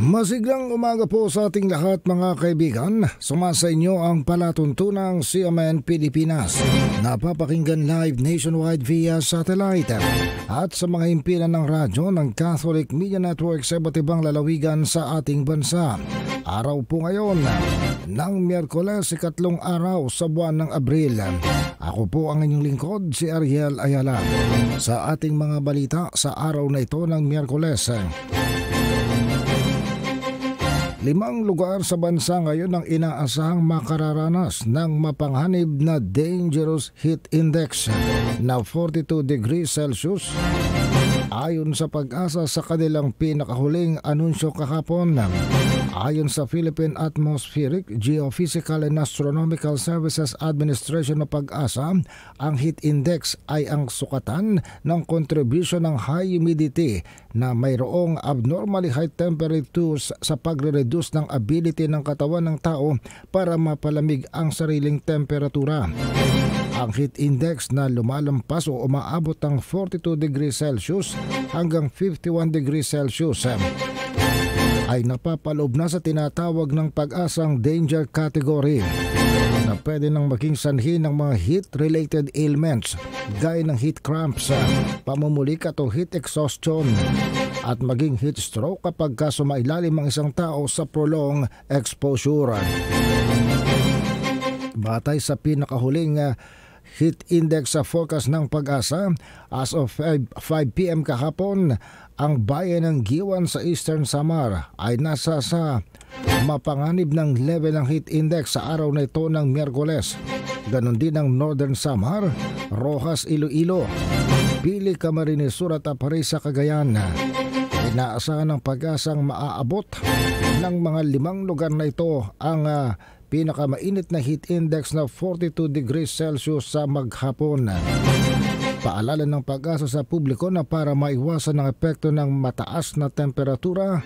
Masiglang umaga po sa ating lahat mga kaibigan. Sumasa inyo ang palatuntunang CMN Pilipinas. Napapakinggan live nationwide via satellite at sa mga himpilan ng radyo ng Catholic Media Network sa iba't ibang lalawigan sa ating bansa. Araw po ngayon ng Miyerkules, ikatlong araw sa buwan ng Abril. Ako po ang inyong lingkod, si Ariel Ayala. Sa ating mga balita sa araw na ito ng Miyerkules, 5 lugar sa bansa ngayon ang inaasahang makararanas ng mapanghanib na dangerous heat index na 42 degrees Celsius. Ayon sa Pag-asa sa kanilang pinakahuling anunsyo kahapon, ayon sa Philippine Atmospheric, Geophysical and Astronomical Services Administration o Pag-asa, ang heat index ay ang sukatan ng contribution ng high humidity na mayroong abnormally high temperatures sa pagre-reduce ng ability ng katawan ng tao para mapalamig ang sariling temperatura. Ang heat index na lumalampas o umaabot ng 42 degrees Celsius hanggang 51 degrees Celsius ay napapaloob na sa tinatawag ng Pag-asang danger category na pwede nang maging sanhi ng mga heat-related ailments gaya ng heat cramps, pamumulikat o heat exhaustion at maging heat stroke kapag sumailalim ang isang tao sa prolonged exposure. Batay sa pinakahuling heat index sa forecast ng Pag-asa, as of 5 p.m. kahapon, ang bayan ng Giwan sa Eastern Samar ay nasa sa mapanganib ng level ng heat index sa araw na ito ng Miyerkules. Ganon din ang Northern Samar, Rojas, Iloilo, Pili, Camarines Sur at Aparay sa Cagayan. Inaasahan ng Pag-asang maaabot ng mga 5 lugar na ito ang pinakamainit na heat index na 42 degrees Celsius sa maghapon. Paalala ng Pag-asa sa publiko na para maiwasan ang epekto ng mataas na temperatura,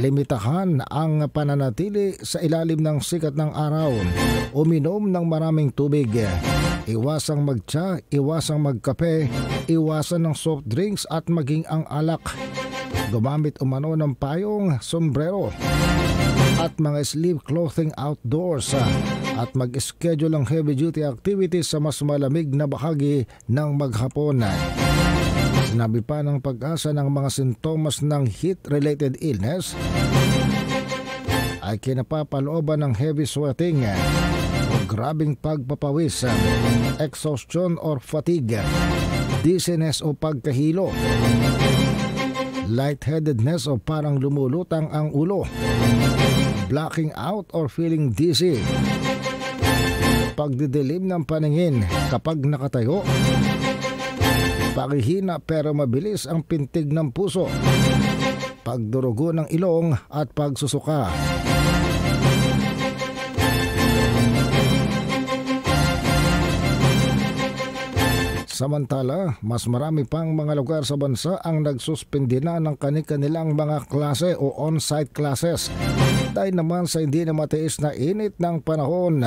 limitahan ang pananatili sa ilalim ng sikat ng araw, uminom ng maraming tubig, iwasang magtsa, iwasang magkape, iwasan ng soft drinks at maging ang alak, gumamit umano ng payong, sombrero at mga sleeve clothing outdoors at mag-schedule ng heavy-duty activities sa mas malamig na bahagi ng maghapon. Sinabi pa ng Pag-asa ng mga sintomas ng heat-related illness ay kinapapalooban ng heavy sweating o grabing pagpapawis, exhaustion or fatigue, dizziness o pagkahilo, lightheadedness o parang lumulutang ang ulo, blacking out or feeling dizzy, pagdidilim ng paningin kapag nakatayo, paghihina pero mabilis ang pintig ng puso, pagdurugo ng ilong at pagsusuka. Samantala, mas marami pang mga lugar sa bansa ang nagsuspindi na ng kanilang mga klase o on-site classes dahil naman sa hindi na matiis na init ng panahon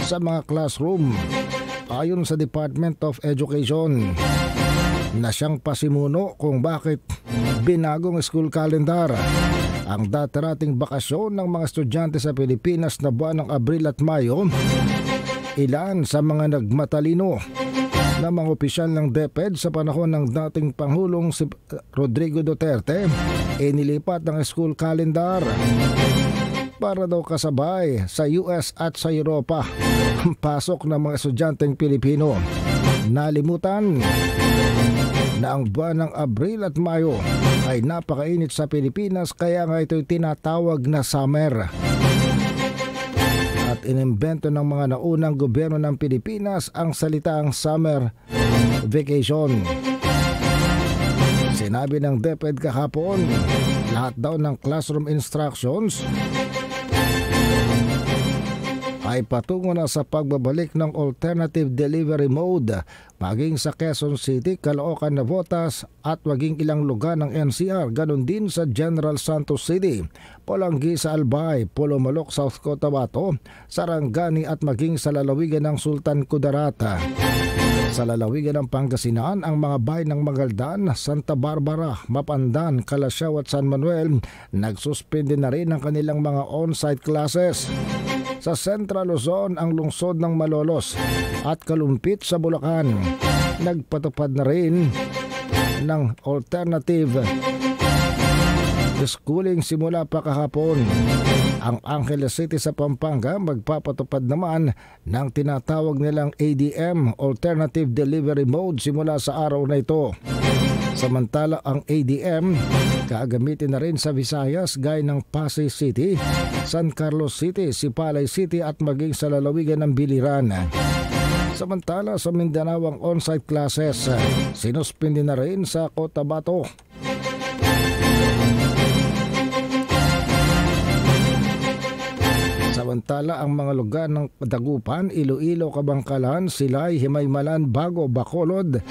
sa mga classroom. Ayon sa Department of Education na siyang pasimuno kung bakit binagong school calendar ang dati-rating bakasyon ng mga estudyante sa Pilipinas na buwan ng Abril at Mayo, ilan sa mga nagmatalino na mga opisyal ng DepEd sa panahon ng dating Pangulong si Rodrigo Duterte inilipat ang school calendar para daw kasabay sa US at sa Europa ang pasok ng mga estudyanteng Pilipino. Nalimutan na ang buwan ng Abril at Mayo ay napakainit sa Pilipinas, kaya nga ito'y tinatawag na summer. At inimbento ng mga naunang gobyerno ng Pilipinas ang salitang summer vacation. Sinabi ng DepEd kahapon, lahat daw ng classroom instructions ay patungo na sa pagbabalik ng alternative delivery mode maging sa Quezon City, Caloocan, Navotas at maging ilang lugar ng NCR, ganon din sa General Santos City, Polanggi sa Albay, Polomalok, South Cotabato, Sarangani at maging sa lalawigan ng Sultan Kudarat. Sa lalawigan ng Pangasinan, ang mga bayan ng Magaldan, Santa Barbara, Mapandan, Calasiao at San Manuel nagsuspende na rin ang kanilang mga on-site classes. Sa Central Luzon, ang lungsod ng Malolos at Kalumpit sa Bulacan nagpatupad na rin ng alternative schooling simula pa kahapon. Ang Angeles City sa Pampanga magpapatupad naman ng tinatawag nilang ADM, Alternative Delivery Mode, simula sa araw na ito. Samantala ang ADM gagamitin na rin sa Visayas gaya ng Pasay City, San Carlos City, Sipalay City at maging sa lalawigan ng Biliran. Samantala sa Mindanao ang on-site classes sinuspindi na rin sa Cotabato. Samantala ang mga lugar ng Dagupan, Iloilo, Kabangkalan, Silay, Himaymalan, Bago, Bacolod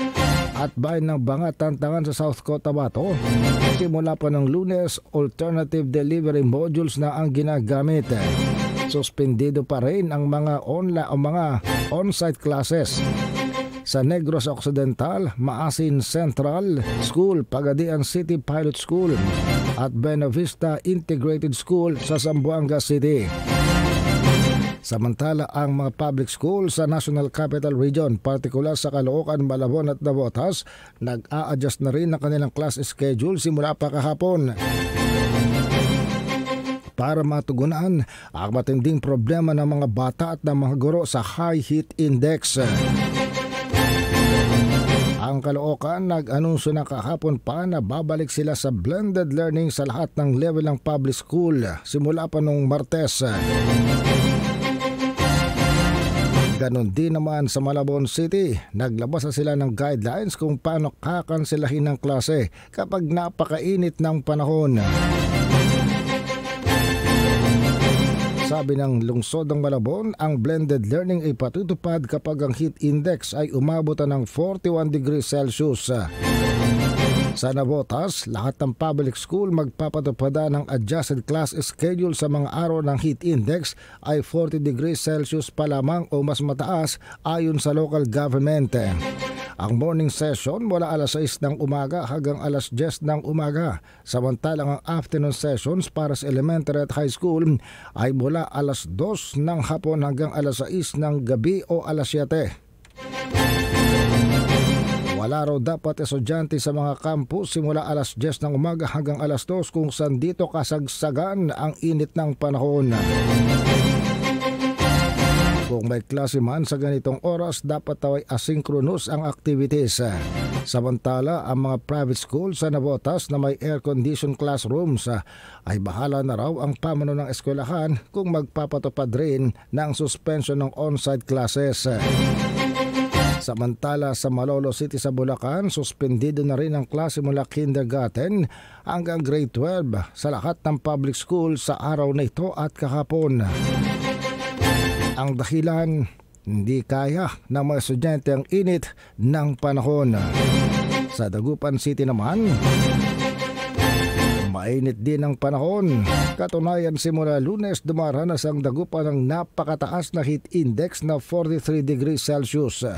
at bayan ng Bangat, Tantangan sa South Cotabato, simula pa ng Lunes, alternative delivery modules na ang ginagamit. Suspendido pa rin ang mga on-site classes sa Negros Occidental, Maasin Central School, Pagadian City Pilot School at Benavista Integrated School sa Zamboanga City. Samantala ang mga public school sa National Capital Region, partikular sa Caloocan, Malabon at Navotas, nag-a-adjust na rin ang kanilang class schedule simula pa kahapon para matugunan ang matinding problema ng mga bata at ng mga guro sa high heat index. Ang Caloocan nag-anunsyo na kahapon pa na babalik sila sa blended learning sa lahat ng level ng public school simula pa nung Martes. Ganon din naman sa Malabon City, naglabas na sila ng guidelines kung paano kakansilahin ng klase kapag napakainit ng panahon. Sabi ng lungsod ng Malabon, ang blended learning ay patutupad kapag ang heat index ay umabot ng 41 degrees Celsius. Sa Navotas, lahat ng public school magpapatupad ng adjusted class schedule sa mga araw ng heat index ay 40 degrees Celsius pa lamang o mas mataas ayon sa local government. Ang morning session mula alas 6 ng umaga hanggang alas 10 ng umaga. Samantalang ang afternoon sessions para sa elementary at high school ay mula alas 2 ng hapon hanggang alas 6 ng gabi o alas 7. Wala raw dapat estudyante sa mga campus simula alas 10 ng umaga hanggang alas 2 kung saan dito kasagsagan ang init ng panahon. Kung may klase man sa ganitong oras, dapat daw ay asynchronous ang activities. Samantala, ang mga private school sa Navotas na may air-conditioned classrooms ay bahala na raw ang pamuno ng eskwelahan kung magpapatupad rin ng suspension ng on-site classes. Samantala sa Malolos City sa Bulacan, suspendido na rin ang klase mula kindergarten hanggang grade 12 sa lahat ng public school sa araw na ito at kahapon. Ang dahilan, hindi kaya ng mga estudyante ang init ng panahon. Sa Dagupan City naman, mainit din ang panahon. Katunayan simula Lunes dumaranas ang Dagupan ng napakataas na heat index na 43 degrees Celsius.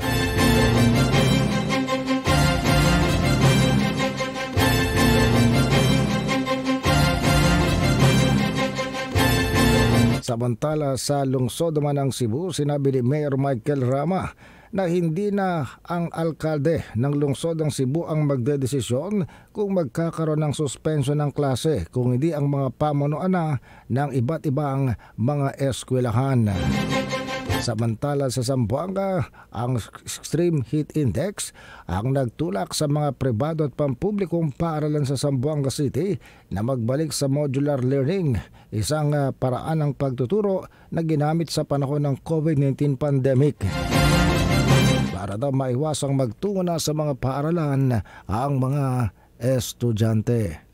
Samantala sa lungsod naman ng Cebu, sinabi ni Mayor Michael Rama na hindi na ang alkalde ng lungsod ng Cebu ang magdedesisyon kung magkakaroon ng suspension ng klase, kung hindi ang mga pamunuan na ng iba't ibang mga eskwelahan. Samantala sa Zamboanga, ang extreme heat index ang nagtulak sa mga pribado at pampublikong paaralan sa Zamboanga City na magbalik sa modular learning, isang paraan ng pagtuturo na ginamit sa panahon ng COVID-19 pandemic. Para daw maiwasang magtungo na sa mga paaralan ang mga estudyante.